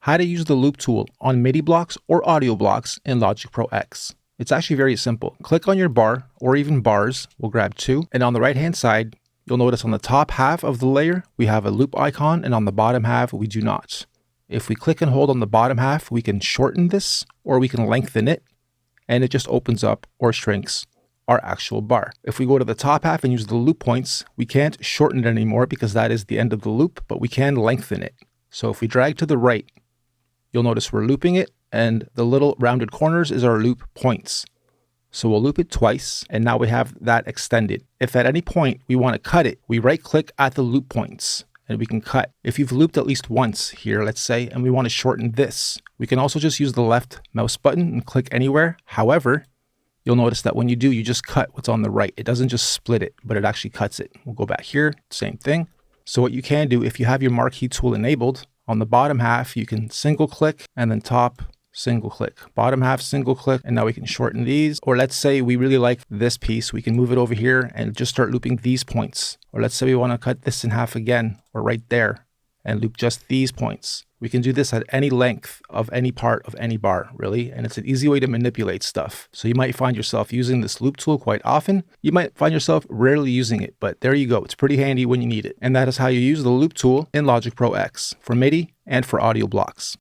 How to use the loop tool on MIDI blocks or audio blocks in Logic Pro X. It's actually very simple. Click on your bar or even bars. We'll grab two. And on the right hand side, you'll notice on the top half of the layer, we have a loop icon, and on the bottom half, we do not. If we click and hold on the bottom half, we can shorten this or we can lengthen it, and it just opens up or shrinks our actual bar. If we go to the top half and use the loop points, we can't shorten it anymore because that is the end of the loop, but we can lengthen it. So if we drag to the right, you'll notice we're looping it, and the little rounded corners is our loop points. So we'll loop it twice, and now we have that extended. If at any point we want to cut it, we right click at the loop points and we can cut. If you've looped at least once here, let's say, and we want to shorten this, we can also just use the left mouse button and click anywhere. However, you'll notice that when you do, you just cut what's on the right. It doesn't just split it, but it actually cuts it. We'll go back here, same thing. So what you can do, if you have your marquee tool enabled, on the bottom half, you can single click and then top, single click, bottom half, single click, and now we can shorten these. Or let's say we really like this piece, we can move it over here and just start looping these points. Or let's say we want to cut this in half again, or right there, and loop just these points. We can do this at any length of any part of any bar, really, and it's an easy way to manipulate stuff. So you might find yourself using this loop tool quite often. You might find yourself rarely using it, but there you go. It's pretty handy when you need it. And that is how you use the loop tool in Logic Pro X for MIDI and for audio blocks.